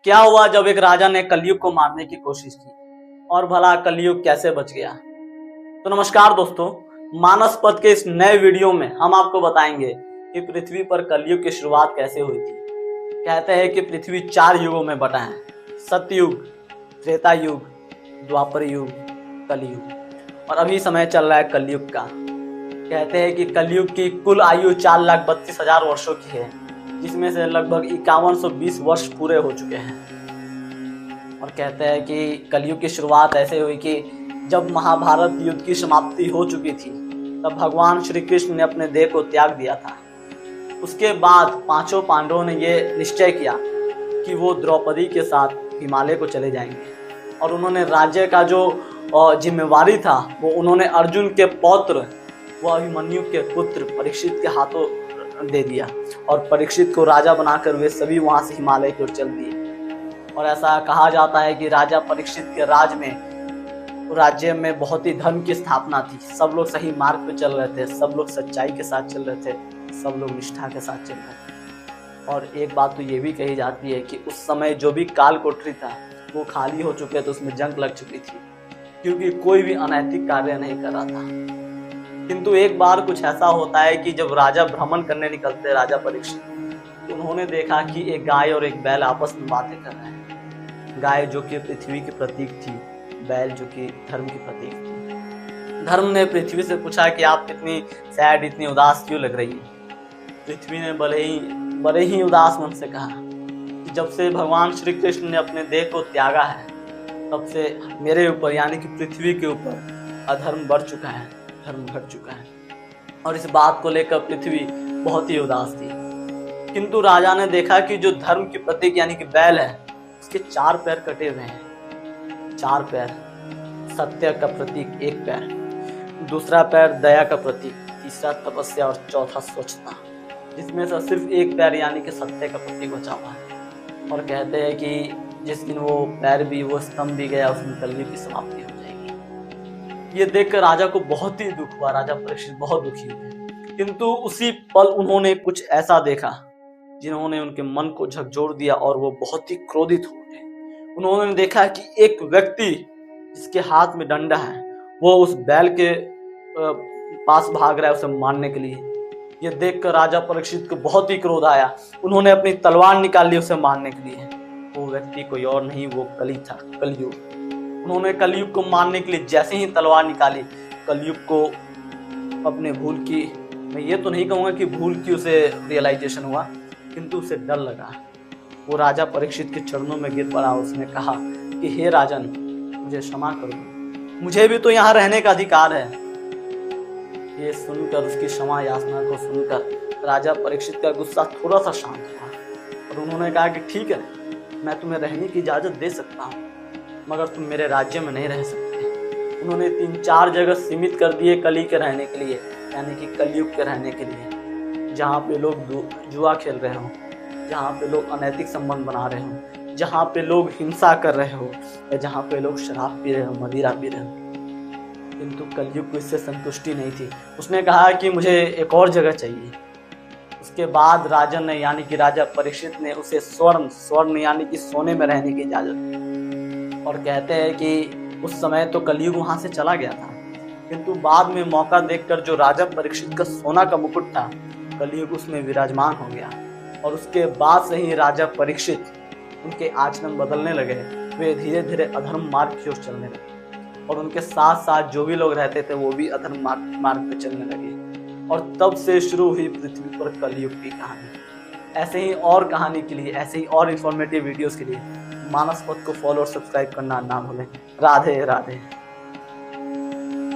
क्या हुआ जब एक राजा ने कलयुग को मारने की कोशिश की और भला कलयुग कैसे बच गया। तो नमस्कार दोस्तों, मानस पथ के इस नए वीडियो में हम आपको बताएंगे कि पृथ्वी पर कलयुग की शुरुआत कैसे हुई थी। कहते हैं कि पृथ्वी 4 युगों में बटा है, सतयुग, त्रेता युग, द्वापर युग, कलयुग, और अभी समय चल रहा है कलयुग का। कहते हैं कि कलयुग की कुल आयु 4,32,000 वर्षों की है, जिसमें से लगभग 5120 वर्ष पूरे हो चुके हैं। और कहते हैं कि कलयुग की शुरुआत ऐसे हुई कि जब महाभारत युद्ध की समाप्ति हो चुकी थी, तब भगवान श्री कृष्ण ने अपने देह को त्याग दिया था। उसके बाद पांचों पांडवों ने ये निश्चय किया कि वो द्रौपदी के साथ हिमालय को चले जाएंगे, और उन्होंने राज्य का जो जिम्मेवारी था वो उन्होंने अर्जुन के पौत्र व अभिमन्यु के पुत्र परीक्षित के हाथों दे दिया, और परीक्षित को राजा बनाकर वे सभी वहां से हिमालय की ओर चल दिए। और ऐसा कहा जाता है कि राजा परीक्षित के राज्य में बहुत ही धर्म की स्थापना थी। सब लोग सही मार्ग पे चल रहे थे, सब लोग सच्चाई के साथ चल रहे थे, सब लोग निष्ठा के साथ चल रहे थे। और एक बात तो ये भी कही जाती है कि उस समय जो भी काल कोठरी था वो खाली हो चुके थे, उसमें जंग लग चुकी थी, क्योंकि कोई भी अनैतिक कार्य नहीं कर रहा था। किंतु एक बार कुछ ऐसा होता है कि जब राजा भ्रमण करने निकलते, राजा परीक्षित, तो उन्होंने देखा कि एक गाय और एक बैल आपस में बातें कर रहे हैं। गाय जो कि पृथ्वी की प्रतीक थी, बैल जो कि धर्म की प्रतीक थी। धर्म ने पृथ्वी से पूछा कि आप इतनी सैड, इतनी उदास क्यों लग रही है। पृथ्वी ने बड़े ही उदास मन से कहा कि जब से भगवान श्री कृष्ण ने अपने देह को त्यागा है, तब से मेरे ऊपर यानी कि पृथ्वी के ऊपर अधर्म बढ़ चुका है, धर्म घट चुका है। और इस बात को लेकर पृथ्वी बहुत ही उदास थी। किंतु राजा ने देखा कि जो धर्म की प्रतीक यानी कि बैल है, उसके 4 पैर कटे हुए हैं। 4 पैर सत्य का प्रतीक, 1 पैर, दूसरा पैर दया का प्रतीक, तीसरा तपस्या और चौथा स्वच्छता, जिसमें से सिर्फ 1 पैर यानी कि सत्य का प्रतीक बचा हुआ है। और कहते हैं कि जिस दिन वो पैर भी, वो स्तंभ भी गया, उसमें कलयुग की समाप्ति हो जाएगी। ये देखकर राजा को बहुत ही दुख हुआ। राजा परीक्षित बहुत दुखी हुए। किंतु उसी पल उन्होंने कुछ ऐसा देखा जिन्होंने उनके मन को झकझोर दिया, और वो बहुत ही क्रोधित हो गए। उन्होंने देखा कि एक व्यक्ति जिसके हाथ में डंडा है, वो उस बैल के पास भाग रहा है उसे मारने के लिए। ये देखकर राजा परीक्षित को बहुत ही क्रोध आया। उन्होंने अपनी तलवार निकाल ली उसे मारने के लिए। वो व्यक्ति कोई और नहीं, वो कली था, कलयुग। उन्होंने कलयुग को मारने के लिए जैसे ही तलवार निकाली, कलयुग को अपने भूल की, मैं ये तो नहीं कहूँगा कि भूल की उसे रियलाइजेशन हुआ, किंतु उसे डर लगा। वो राजा परीक्षित के चरणों में गिर पड़ा। उसने कहा कि हे राजन, मुझे क्षमा करो, मुझे भी तो यहाँ रहने का अधिकार है। ये सुनकर, उसकी क्षमा याचना को सुनकर राजा परीक्षित का गुस्सा थोड़ा सा शांत हुआ, और उन्होंने कहा कि ठीक है, मैं तुम्हें रहने की इजाजत दे सकता हूँ, मगर तुम मेरे राज्य में नहीं रह सकते। उन्होंने 3-4 जगह सीमित कर दिए कली के रहने के लिए, यानी कि कलयुग के रहने के लिए, जहाँ पे लोग जुआ खेल रहे हो, जहाँ पे लोग अनैतिक संबंध बना रहे हो, जहाँ पे लोग हिंसा कर रहे हो, या जहाँ पे लोग शराब पी रहे हो, मदिरा पी रहे हो। किंतु कलयुग को इससे संतुष्टि नहीं थी। उसने कहा कि मुझे एक और जगह चाहिए। उसके बाद राजन ने यानी कि राजा परीक्षित ने उसे स्वर्ण यानी कि सोने में रहने की इजाजत दी। और कहते हैं कि उस समय तो कलयुग वहां से चला गया था, किंतु बाद में मौका देखकर जो राजा परीक्षित का सोना का मुकुट था, कलयुग उसमें विराजमान हो गया। और उसके बाद से ही राजा परीक्षित, उनके आचरण बदलने लगे। वे धीरे धीरे अधर्म मार्ग की ओर चलने लगे, और उनके साथ साथ जो भी लोग रहते थे वो भी अधर्म मार्ग पे चलने लगे। और तब से शुरू हुई पृथ्वी पर कलयुग की कहानी। ऐसे ही और कहानी के लिए, ऐसे ही और इंफॉर्मेटिव वीडियोस के लिए मानस पथ को फॉलो और सब्सक्राइब करना ना भूलें। राधे राधे।